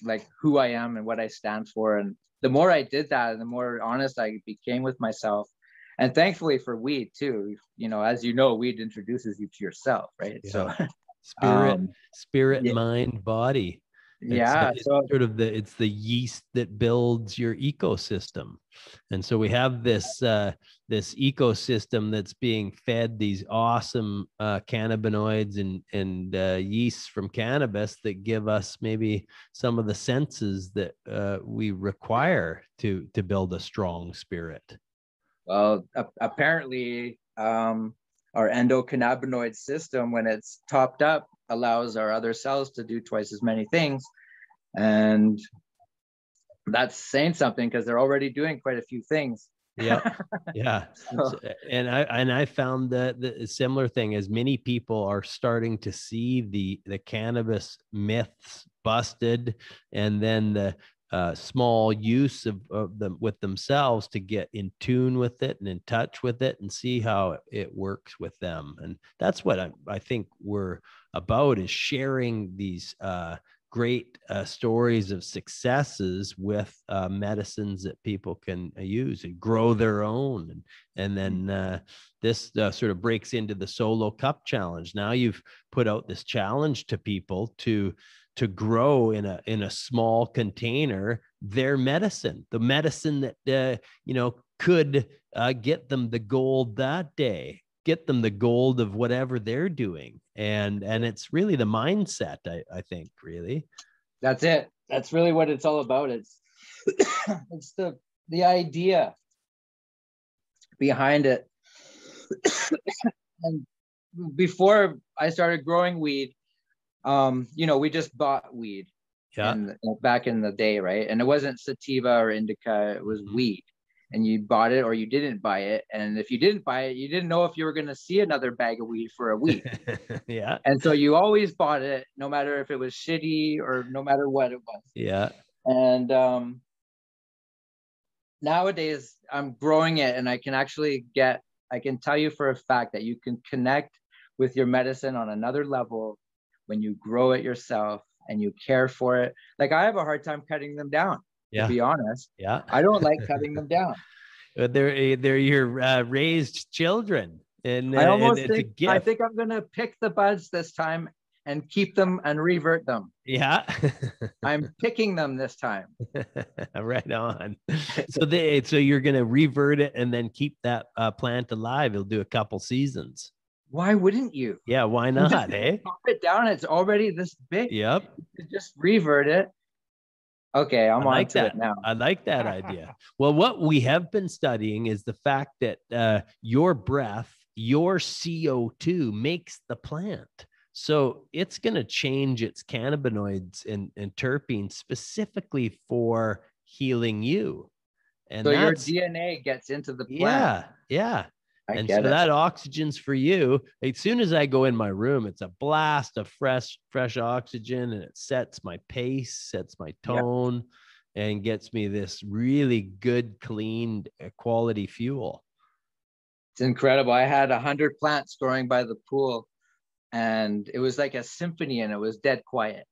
like who I am and what I stand for. And the more I did that, the more honest I became with myself. And thankfully for weed too, you know, as you know, weed introduces you to yourself, right? So spirit, mind, body. It's sort of it's the yeast that builds your ecosystem. And so we have this this ecosystem that's being fed these awesome cannabinoids and yeasts from cannabis that give us maybe some of the senses that we require to build a strong spirit. Well, apparently our endocannabinoid system, when it's topped up, allows our other cells to do twice as many things. And that's saying something, because they're already doing quite a few things. Yeah. So, and I found that the similar thing, as many people are starting to see the cannabis myths busted, and then the small use of them with themselves to get in tune with it and in touch with it and see how it works with them. And that's what I think we're about, is sharing these great stories of successes with medicines that people can use and grow their own. And then this sort of breaks into the Solo Cup Challenge. Now you've put out this challenge to people to grow in a small container their medicine, the medicine that could get them the gold that day, get them the gold of whatever they're doing. And it's really the mindset, I think, really. That's it. That's really what it's all about. It's it's the idea behind it. And before I started growing weed, we just bought weed back in the day, right? And it wasn't sativa or indica, it was weed. And you bought it or you didn't buy it. And if you didn't buy it, you didn't know if you were going to see another bag of weed for a week. Yeah. And so you always bought it, no matter if it was shitty or no matter what it was. Yeah. And nowadays I'm growing it, and I can tell you for a fact that you can connect with your medicine on another level when you grow it yourself and you care for it. Like, I have a hard time cutting them down. To be honest, I don't like cutting them down. They're your raised children, and I think I'm gonna pick the buds this time and keep them and revert them. Yeah, I'm picking them this time. Right on. So you're gonna revert it and then keep that plant alive. It'll do a couple seasons. Why wouldn't you? Yeah, why not? Hey, pop it down. It's already this big. Yep. You just revert it. Okay, I'm on to it now. I like that idea. Well, what we have been studying is the fact that your breath, your CO2 makes the plant. So it's going to change its cannabinoids and terpenes specifically for healing you. And so your DNA gets into the plant. Yeah. And so that oxygen's for you. As soon as I go in my room, it's a blast of fresh oxygen, and it sets my pace, sets my tone, and gets me this really good, clean, quality fuel. It's incredible. I had 100 plants growing by the pool, and it was like a symphony, and it was dead quiet.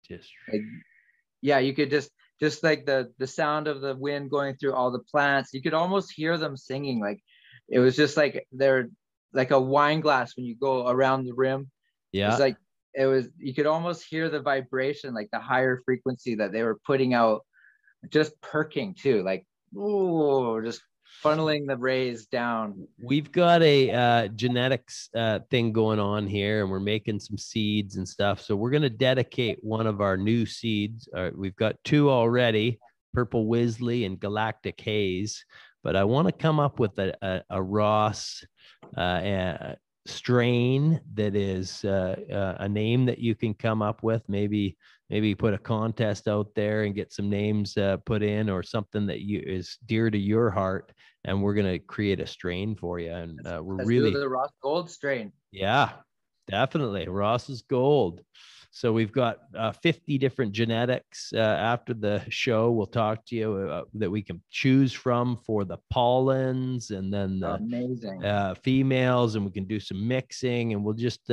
You could just like the sound of the wind going through all the plants. You could almost hear them singing. Like, it was just like they're like a wine glass when you go around the rim. Yeah. You could almost hear the vibration, like the higher frequency that they were putting out, just perking too. Like, ooh, just funneling the rays down. We've got a genetics thing going on here, and we're making some seeds and stuff. So we're going to dedicate one of our new seeds. We've got 2 already, Purple Wisley and Galactic Haze. But I want to come up with a Ross strain that is a name that you can come up with. Maybe put a contest out there and get some names put in, or something that is dear to your heart. And we're going to create a strain for you. And let's do the Ross Gold strain. Yeah, definitely. Ross's Gold. So we've got 50 different genetics. After the show, we'll talk to you that we can choose from for the pollens, and then the females, and we can do some mixing, and we'll just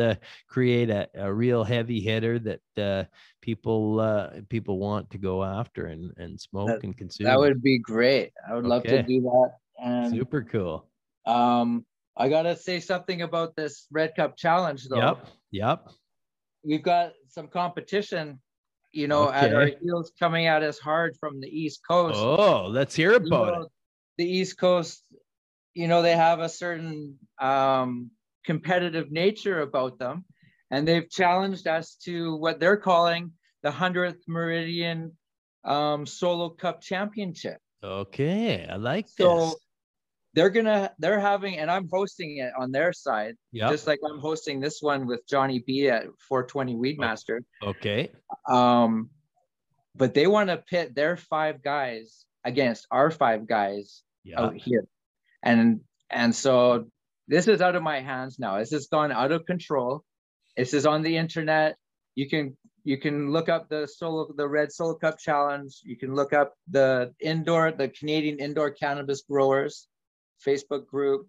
create a real heavy hitter that people want to go after and smoke and consume. That would be great. I would love to do that. And super cool. I gotta say something about this Red Cup Challenge, though. Yep. we've got some competition, you know, at our heels coming at us hard from the East Coast. Oh, let's hear about it. The East Coast, you know, they have a certain competitive nature about them, and they've challenged us to what they're calling the 100th Meridian Solo Cup Championship. Okay, I like so this. They're having, and I'm hosting it on their side, just like I'm hosting this one with Johnny B at 420 Weedmaster. Okay. But they want to pit their 5 guys against our 5 guys out here. And so this is out of my hands now. This has gone out of control. This is on the internet. You can look up the Red Solo Cup Challenge. You can look up the Canadian Indoor Cannabis Growers Facebook group.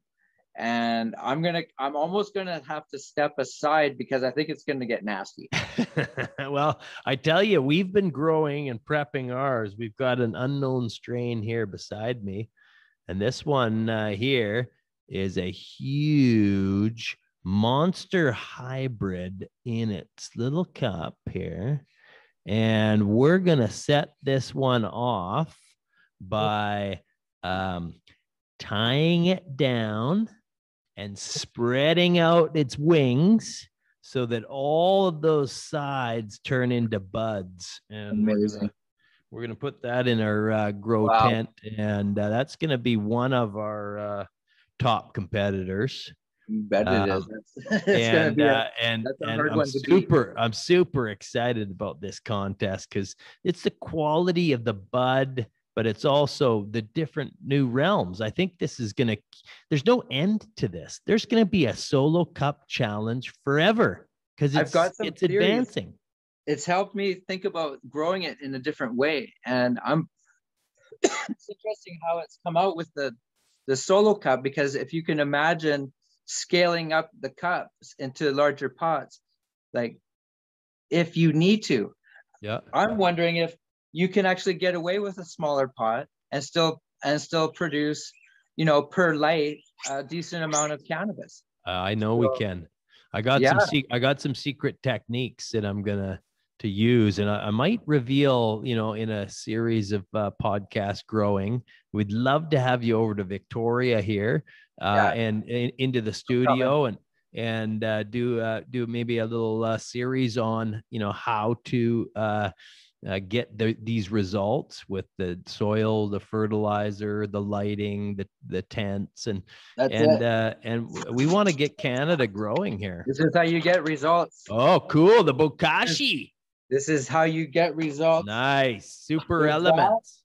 And I'm almost gonna have to step aside because I think it's gonna get nasty. Well, I tell you, we've been growing and prepping ours. We've got an unknown strain here beside me. And this one here is a huge monster hybrid in its little cup here. And we're going to set this one off by tying it down and spreading out its wings so that all of those sides turn into buds. And we're going to put that in our grow tent. And that's going to be one of our top competitors. Bet it is. I'm super excited about this contest because it's the quality of the bud, but it's also the different new realms. I think this is there's no end to this. There's going to be a Solo Cup Challenge forever because it's advancing. It's helped me think about growing it in a different way. And it's interesting how it's come out with the Solo Cup, because if you can imagine scaling up the cups into larger pots, like if you need to, I'm wondering if you can actually get away with a smaller pot and still produce, you know, per light, a decent amount of cannabis. I know we can. I got some secret techniques that I'm gonna to use, and I might reveal, you know, in a series of podcast growing. We'd love to have you over to Victoria here and into the studio and do maybe a little series on, you know, how to get these results with the soil, the fertilizer, the lighting, the tents, and we want to get Canada growing here. This is how you get results. Oh, cool. The bokashi. This is how you get results. Nice. Super elements.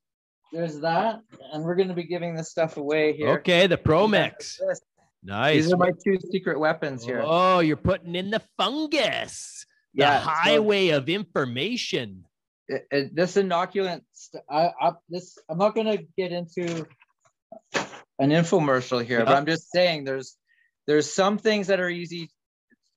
There's that. And we're going to be giving this stuff away here. Okay. The Pro Mix. Nice. These are my 2 secret weapons here. Oh, you're putting in the fungus. The highway of information. This inoculant, I'm not going to get into an infomercial here, but I'm just saying there's some things that are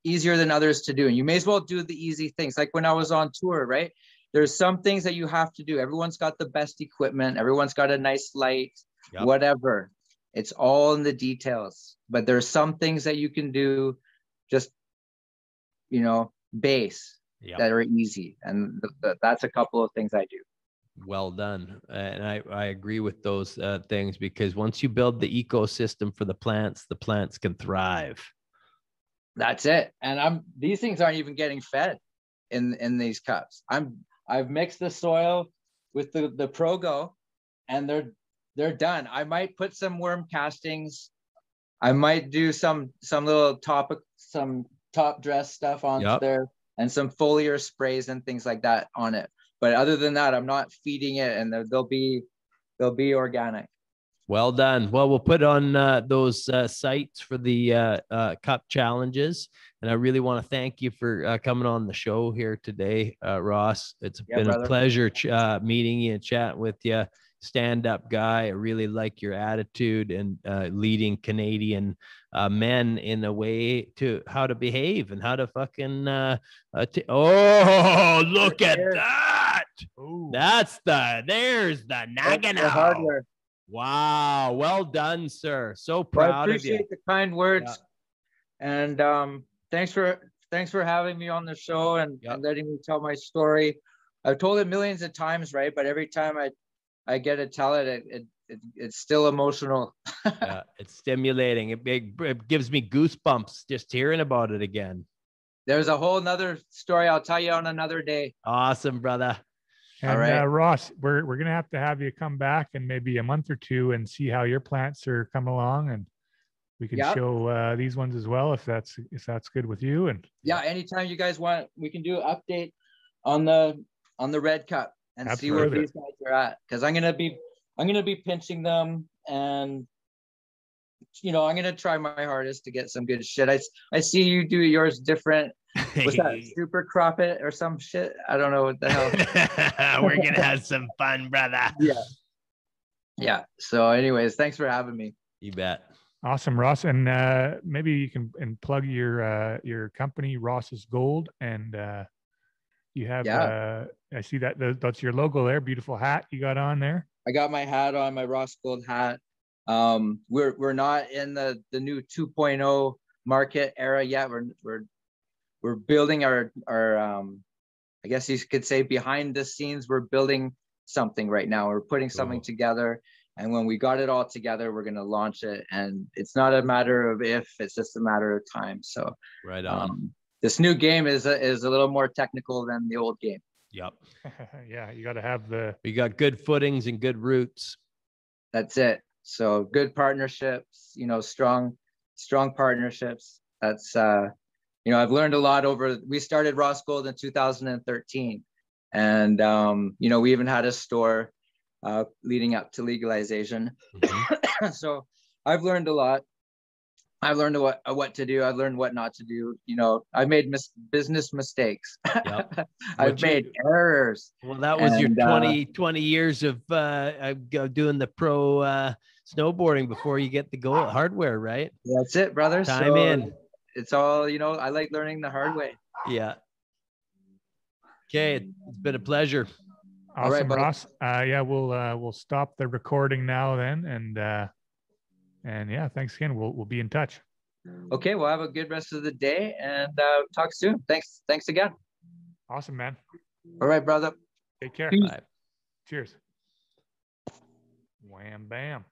easier than others to do. And you may as well do the easy things. Like when I was on tour, right? There's some things that you have to do. Everyone's got the best equipment. Everyone's got a nice light, whatever. It's all in the details. But there's some things that you can do just, you know, base that are easy. And that's a couple of things I do. Well done. And I agree with those things, because once you build the ecosystem for the plants can thrive. That's it. And these things aren't even getting fed in these cups. I've mixed the soil with the ProGo, and they're done. I might put some worm castings. I might do some little top dress stuff on there, and some foliar sprays and things like that on it. But other than that, I'm not feeding it, and they'll be organic. Well done. Well, we'll put on those sites for the cup challenges. And I really want to thank you for coming on the show here today, Ross. It's been a pleasure meeting you and chatting with you. Stand-up guy. I really like your attitude and leading Canadian men in a way to how to behave and how to fucking look at that. Ooh. There's the Nagano. Wow. Well done, sir. So proud of you. I appreciate the kind words. And thanks for thanks for having me on the show and letting me tell my story. I've told it millions of times, right? But every time I get to tell it's still emotional. Yeah, it's stimulating. It gives me goosebumps just hearing about it again. There's a whole nother story I'll tell you on another day. Awesome, brother. And all right. Ross, we're gonna have you come back in maybe a month or two and see how your plants are coming along, and we can show these ones as well if that's good with you. And anytime you guys want, we can do an update on the Red Cup and see where these guys are at, because I'm gonna be pinching them, and I'm gonna try my hardest to get some good shit. I see you do yours different. Was that super crop it or some shit? I don't know what the hell. We're gonna have some fun, brother. Yeah. So anyways, thanks for having me. You bet. Awesome, Ross. And maybe you can plug your company, Ross's Gold, and you have I see that's your logo there. Beautiful hat you got on there. I got my hat on, my Ross Gold hat. We're not in the new 2.0 market era yet. We're building our I guess you could say behind the scenes, we're building something right now. We're putting something together, and when we got it all together, we're going to launch it. And it's not a matter of if, it's just a matter of time. So right on. This new game is a little more technical than the old game. Yep. Yeah, you got to have we got good footings and good roots. That's it. So good partnerships, strong partnerships. That's I've learned a lot we started Ross Gold in 2013, and we even had a store leading up to legalization. Mm-hmm. So I've learned a lot. I've learned what to do. I've learned what not to do. I've made business mistakes. Yep. I've made errors. Well, that was your 20 years of doing the pro snowboarding before you get the gold hardware, right? That's it, brother. Time in. It's all, I like learning the hard way. Yeah. Okay. It's been a pleasure. Awesome, all right, Ross. We'll stop the recording now then. And yeah, thanks again. We'll be in touch. Okay. Well, have a good rest of the day and talk soon. Thanks again. Awesome, man. All right, brother. Take care. Bye. Cheers. Wham, bam.